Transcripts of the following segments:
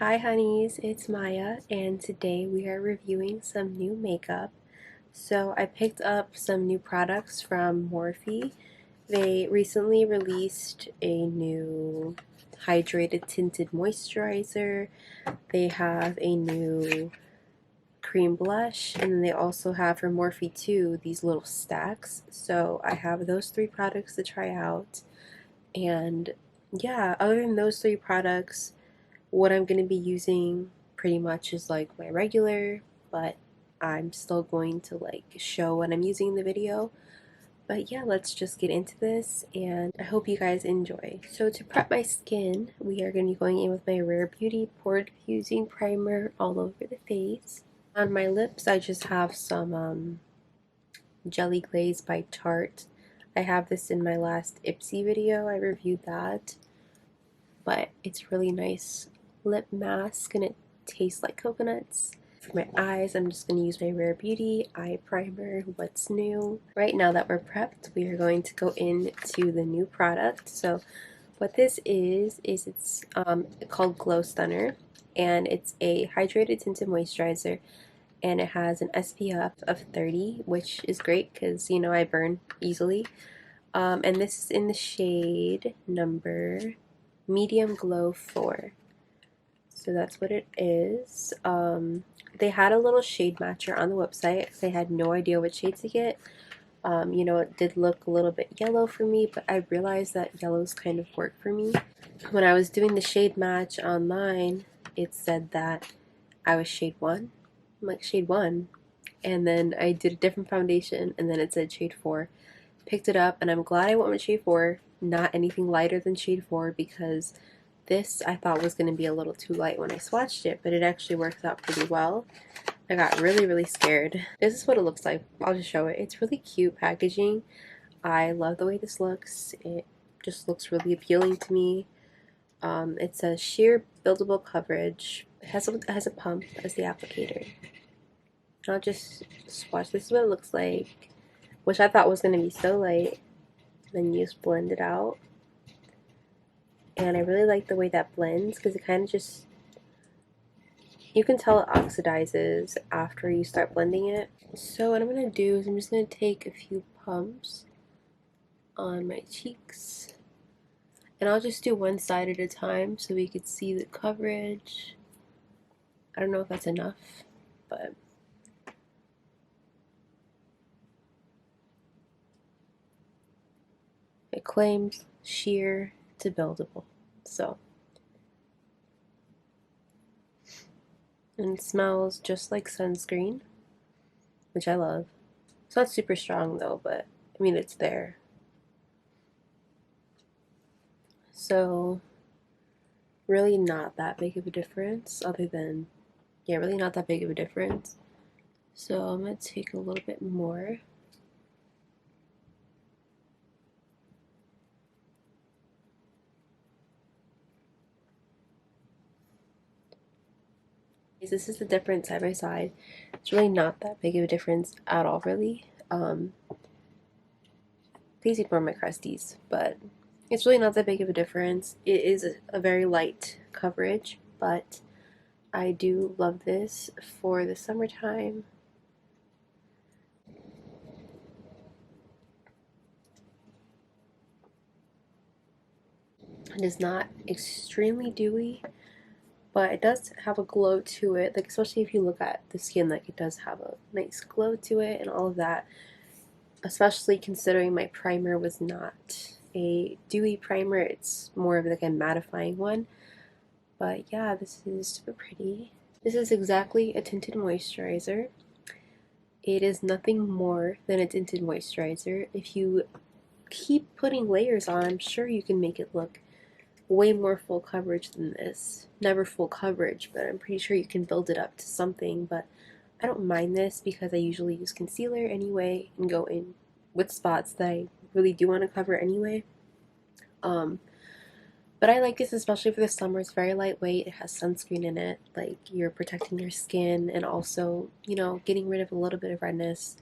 Hi honeys, it's Maya and today we are reviewing some new makeup. So I picked up some new products from Morphe. They recently released a new hydrated tinted moisturizer. They have a new cream blush, and then they also have from morphe2 these little stacks. So I have those three products to try out. And yeah, other than those three products, what I'm going to be using pretty much is like my regular, but I'm still going to like show what I'm using in the video. But yeah, let's just get into this and I hope you guys enjoy. So to prep my skin, we are going to be going in with my Rare Beauty Pore Diffusing Primer all over the face. On my lips, I just have some Jelly Glaze by Tarte. I have this in my last Ipsy video, I reviewed that. But it's really nice lip mask and it tastes like coconuts. For my eyes, I'm just going to use my Rare Beauty eye primer, What's New. Right now that we're prepped, we are going to go into the new product. So what this is it's called glowstunner, and it's a hydrated tinted moisturizer, and it has an SPF of 30, which is great because, you know, I burn easily. And this is in the shade number Medium Glow 4. So that's what it is. They had a little shade matcher on the website because I had no idea what shade to get. You know, it did look a little bit yellow for me, but I realized that yellows kind of work for me. When I was doing the shade match online, it said that I was shade 1. I'm like, shade 1? And then I did a different foundation, and then it said shade 4. Picked it up, and I'm glad I went with shade 4, not anything lighter than shade 4, because this I thought was going to be a little too light when I swatched it, but it actually works out pretty well. I got really scared. This is what it looks like. I'll just show it. It's really cute packaging. I love the way this looks. It just looks really appealing to me. It says sheer buildable coverage. It has a pump as the applicator. I'll just swatch. This is what it looks like, which I thought was going to be so light. Then you just blend it out. And I really like the way that blends because it kind of just, you can tell it oxidizes after you start blending it. So what I'm going to do is I'm just going to take a few pumps on my cheeks. And I'll just do one side at a time so we could see the coverage. I don't know if that's enough, but it claims sheer to buildable. So, and it smells just like sunscreen, which I love. It's not super strong though, but I mean, it's there. So really not that big of a difference, other than, yeah, really not that big of a difference. So I'm going to take a little bit more. This is the difference side by side. It's really not that big of a difference at all, really. Please ignore my crusties, but it's really not that big of a difference. It is a very light coverage, but I do love this for the summertime. It is not extremely dewy, but it does have a glow to it, like especially if you look at the skin, like it does have a nice glow to it and all of that, especially considering my primer was not a dewy primer. It's more of like a mattifying one. But yeah, this is super pretty. This is exactly a tinted moisturizer. It is nothing more than a tinted moisturizer. If you keep putting layers on, I'm sure you can make it look way more full coverage than this. Never full coverage, but I'm pretty sure you can build it up to something. But I don't mind this because I usually use concealer anyway and go in with spots that I really do want to cover anyway. But I like this especially for the summer. It's very lightweight. It has sunscreen in it. Like, you're protecting your skin and also, you know, getting rid of a little bit of redness,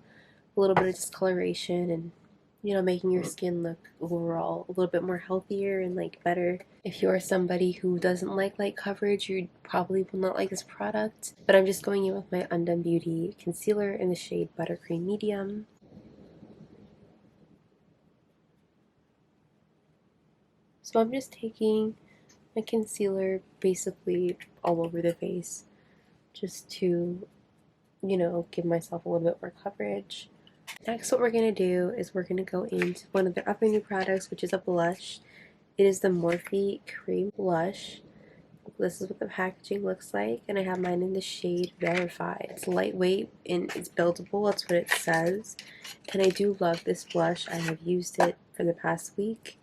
a little bit of discoloration, and making your skin look overall a little bit more healthier and like better. If you're somebody who doesn't like light coverage, you probably will not like this product. But I'm just going in with my Undone Beauty concealer in the shade Buttercream Medium. So I'm just taking my concealer basically all over the face just to, give myself a little bit more coverage. Next, what we're going to do is we're going to go into one of their other new products, which is a blush. It is the Morphe Cream Blush. This is what the packaging looks like, and I have mine in the shade Verify. It's lightweight and it's buildable, that's what it says. And I do love this blush. I have used it for the past week.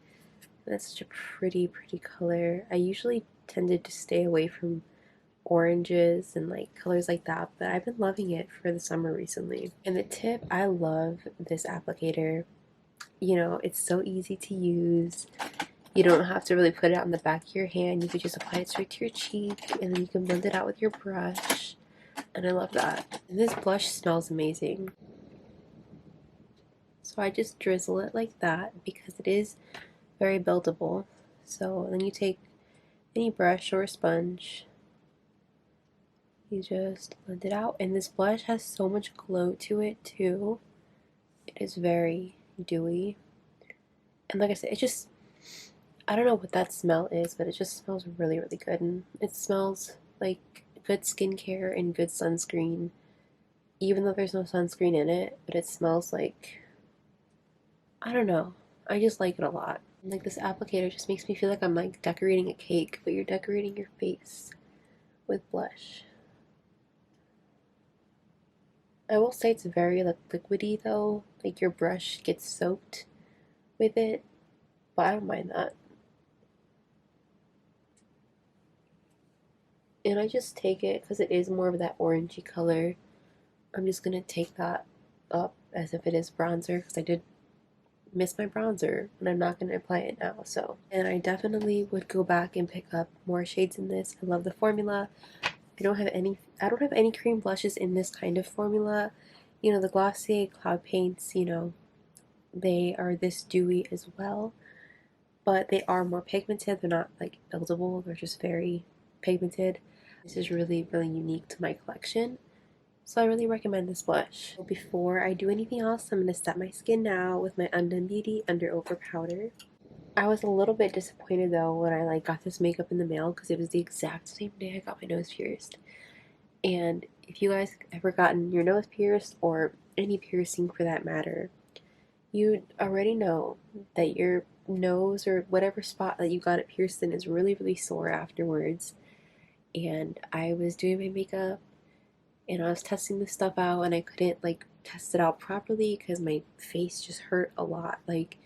That's such a pretty color. I usually tended to stay away from oranges and like colors like that, but I've been loving it for the summer recently. And the tip, I love this applicator. It's so easy to use. You don't have to really put it on the back of your hand. You could just apply it straight to your cheek and then you can blend it out with your brush. And I love that. And this blush smells amazing. So I just drizzle it like that because it is very buildable. So then you take any brush or a sponge, you just blend it out. And this blush has so much glow to it too. It is very dewy. And like I said, I don't know what that smell is, but it just smells really good. And it smells like good skincare and good sunscreen, even though there's no sunscreen in it, but it smells like, I don't know. I just like it a lot. Like this applicator just makes me feel like I'm like decorating a cake, but you're decorating your face with blush. I will say it's very like liquidy though, like your brush gets soaked with it, but I don't mind that. And I just take it because it is more of that orangey color. I'm just gonna take that up as if it is bronzer because I did miss my bronzer and I'm not gonna apply it now. So, and I definitely would go back and pick up more shades in this. I love the formula. I don't have any cream blushes in this kind of formula. The Glossier Cloud Paints, they are this dewy as well, but they are more pigmented. They're not like buildable, they're just very pigmented. This is really unique to my collection, so I really recommend this blush. Before I do anything else, I'm going to set my skin now with my Undone Beauty Under Over Powder. I was a little bit disappointed though when I got this makeup in the mail because it was the exact same day I got my nose pierced. And if you guys ever gotten your nose pierced or any piercing for that matter, you already know that your nose or whatever spot that you got it pierced in is really sore afterwards. And I was doing my makeup and I was testing this stuff out and I couldn't test it out properly because my face just hurt a lot. Like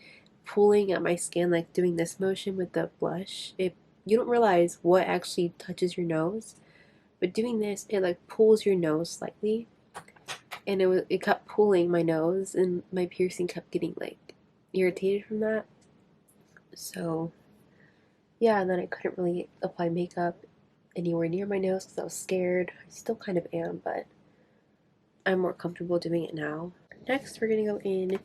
pulling at my skin, like doing this motion with the blush, you don't realize what actually touches your nose, but doing this, it like pulls your nose slightly, and it kept pulling my nose, and my piercing kept getting like irritated from that. So yeah, and then I couldn't really apply makeup anywhere near my nose because I was scared. I still kind of am, but I'm more comfortable doing it now. Next, we're gonna go in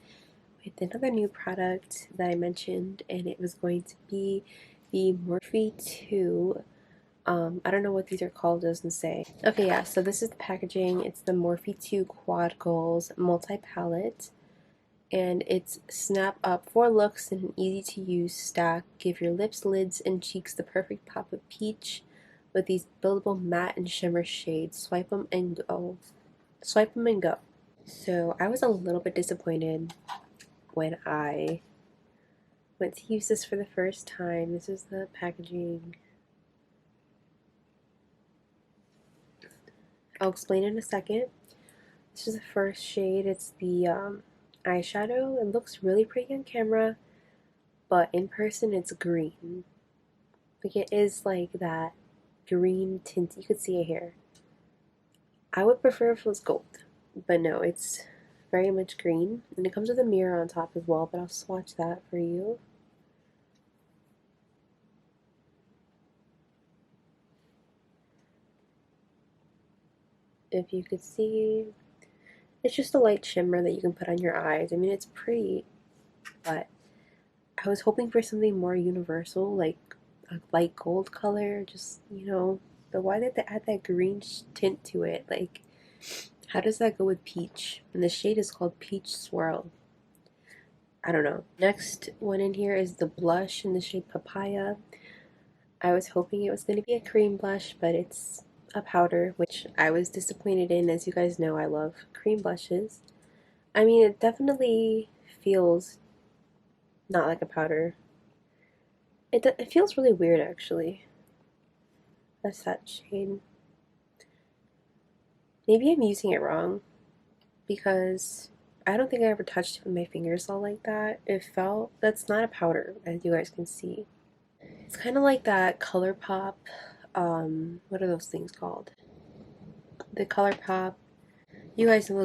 with another new product that I mentioned, and it was going to be the morphe2. I don't know what these are called, it doesn't say. Okay, yeah, so this is the packaging. It's the morphe2 Quad Goals Multi-Palette. And it's snap up 4 looks in an easy to use stack. Give your lips, lids, and cheeks the perfect pop of peach with these buildable matte and shimmer shades. Swipe them and go. Swipe them and go. So I was a little bit disappointed when I went to use this for the first time. This is the packaging. I'll explain in a second. This is the first shade. It's the eyeshadow. It looks really pretty on camera, but in person it's green. Like it is like that green tint. You could see it here. I would prefer if it was gold, but no, it's very much green. And it comes with a mirror on top as well, but I'll swatch that for you. If you could see, it's just a light shimmer that you can put on your eyes. I mean, it's pretty. but I was hoping for something more universal, like a light gold color, just, but why did they add that green tint to it? Like, how does that go with peach? And the shade is called Peach Swirl. I don't know. Next one in here is the blush in the shade Papaya. I was hoping it was going to be a cream blush, but it's a powder, which I was disappointed in. As you guys know, I love cream blushes. I mean, it definitely feels not like a powder. It feels really weird, actually. That's that shade. Maybe I'm using it wrong because I don't think I ever touched it with my fingers all like that. That's not a powder, as you guys can see. It's kind of like that ColourPop, what are those things called? The ColourPop, you guys know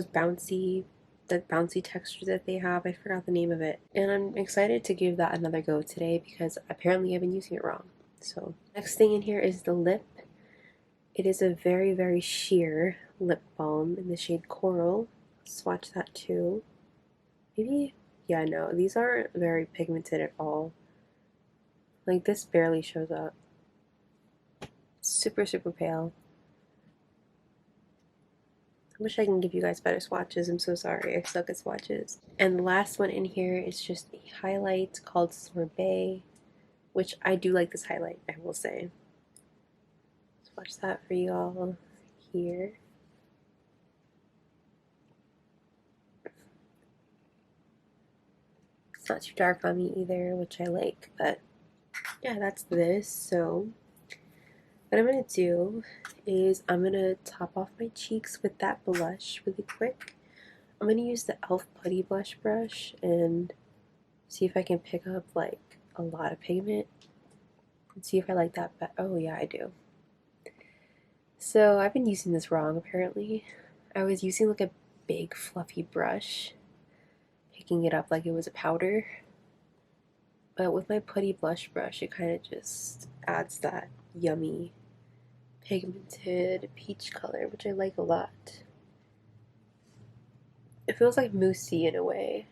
that bouncy texture that they have. I forgot the name of it. And I'm excited to give that another go today because apparently I've been using it wrong. So, next thing in here is the lip. It is a very, very sheer lip balm in the shade Coral. Swatch that too. Maybe, yeah, no, these aren't very pigmented at all. Like, this barely shows up. Super, super pale. I wish I can give you guys better swatches. I'm so sorry. I suck at swatches. And the last one in here is just a highlight called Sorbet, which I do like this highlight, I will say. Swatch that for y'all here. It's not too dark on me either, which I like, but yeah, that's this. So what I'm going to do is I'm going to top off my cheeks with that blush really quick. I'm going to use the e.l.f. Putty Blush Brush and see if I can pick up like a lot of pigment and see if I like that. Oh yeah, I do. So I've been using this wrong apparently. I was using like a big fluffy brush, picking it up like it was a powder. But with my Putty Blush Brush, it kind of just adds that yummy pigmented peach color, which I like a lot. It feels like moussey in a way.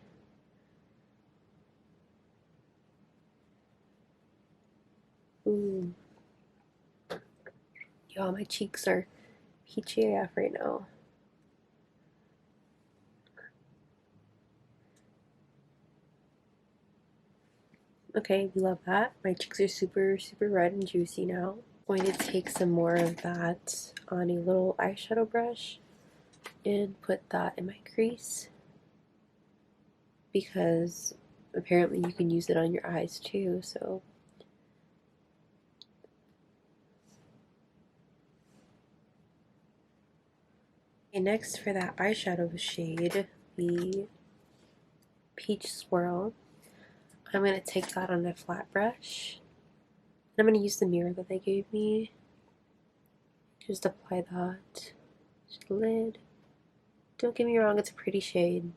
Ooh. Y'all, my cheeks are peachy AF right now. Okay, we love that. My cheeks are super, super red and juicy now. I'm going to take some more of that on a little eyeshadow brush and put that in my crease because apparently you can use it on your eyes too, so. Okay, next for that eyeshadow shade, the Peach Swirl, I'm going to take that on a flat brush. I'm going to use the mirror that they gave me. Just apply that to the lid. Don't get me wrong, it's a pretty shade.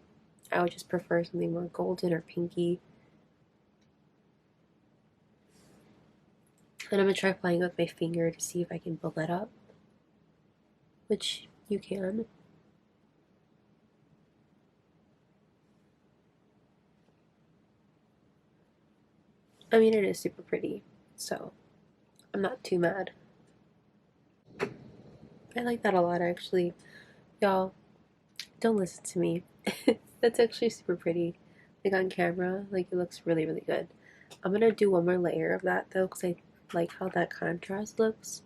I would just prefer something more golden or pinky. And I'm going to try applying it with my finger to see if I can build that up. Which you can. I mean, it is super pretty, so I'm not too mad. I like that a lot, actually. Y'all, don't listen to me. That's actually super pretty. Like on camera, like it looks really, really good. I'm gonna do one more layer of that though, because I like how that contrast looks.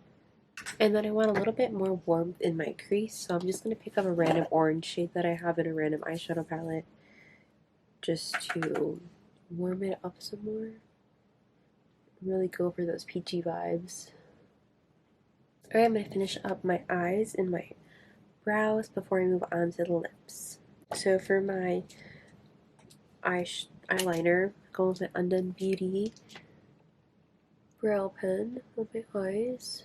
And then I want a little bit more warmth in my crease, so I'm just gonna pick up a random orange shade that I have in a random eyeshadow palette just to warm it up some more. Really go for those peachy vibes. Alright, I'm going to finish up my eyes and my brows before I move on to the lips. So for my eyeliner, going with my Undone Beauty brow pen on my eyes.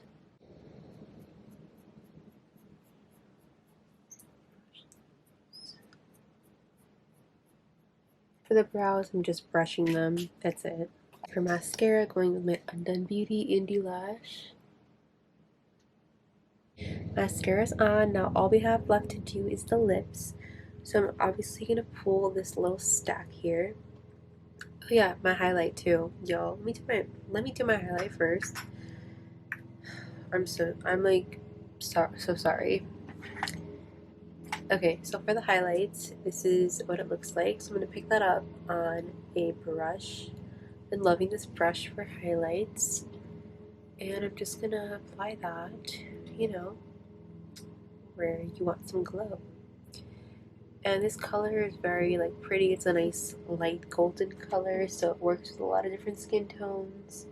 For the brows, I'm just brushing them. That's it. For mascara, going with my Undone Beauty Indielash. Mascara's on. Now all we have left to do is the lips. So I'm obviously going to pull this little stack here. Oh yeah, my highlight too. Yo, let me do my highlight first. I'm like so sorry. Okay, so for the highlights, this is what it looks like. So I'm gonna pick that up on a brush. Been loving this brush for highlights. And I'm just gonna apply that, you know, where you want some glow. And this color is very like pretty. It's a nice light golden color, so it works with a lot of different skin tones.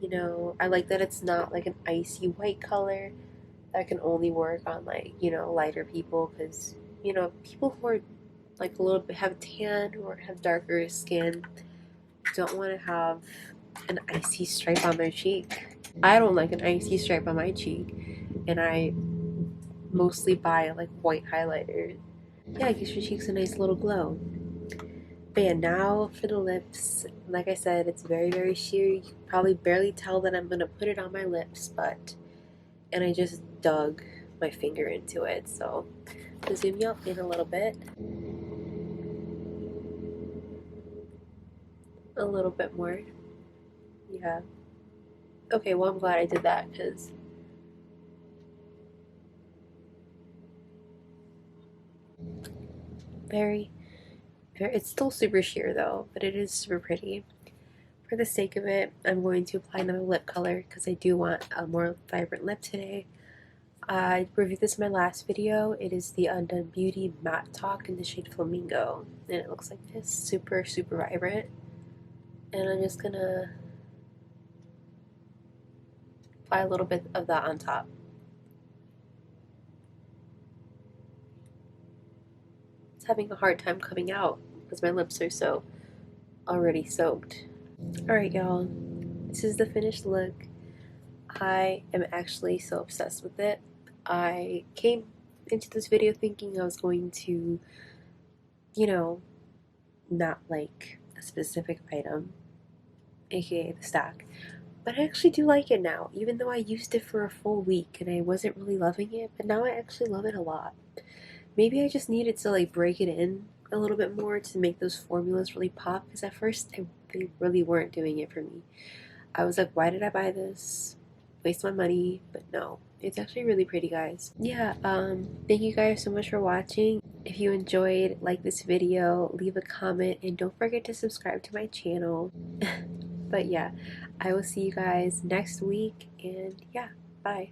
You know, I like that it's not like an icy white color that can only work on like, you know, lighter people because, you know, people who are like a little bit have tan or have darker skin don't want to have an icy stripe on their cheek. I don't like an icy stripe on my cheek, and I mostly buy like white highlighters. Yeah, it gives your cheeks a nice little glow. But yeah, now for the lips. Like I said, it's very, very sheer. You can probably barely tell that I'm gonna put it on my lips, and I just dug my finger into it. So I'll zoom you up in a little bit. A little bit more. Yeah. Okay, well, I'm glad I did that because very, very, it's still super sheer though, but it is super pretty. For the sake of it, I'm going to apply another lip color because I do want a more vibrant lip today. I reviewed this in my last video. It is the Undone Beauty Matte Talk in the shade Flamingo. And it looks like this, super, super vibrant. And I'm just gonna apply a little bit of that on top. It's having a hard time coming out because my lips are so already soaked. Alright, y'all. This is the finished look. I am actually so obsessed with it. I came into this video thinking I was going to, you know, not like a specific item, aka the stack. But I actually do like it now, even though I used it for a full week and I wasn't really loving it, but now I actually love it a lot. Maybe I just needed to like break it in a little bit more to make those formulas really pop, because at first they really weren't doing it for me. I was like, why did I buy this? Waste my money, but no. It's actually really pretty, guys. Yeah, thank you guys so much for watching. If you enjoyed, like this video, leave a comment, and don't forget to subscribe to my channel. But yeah, I will see you guys next week, and yeah, bye.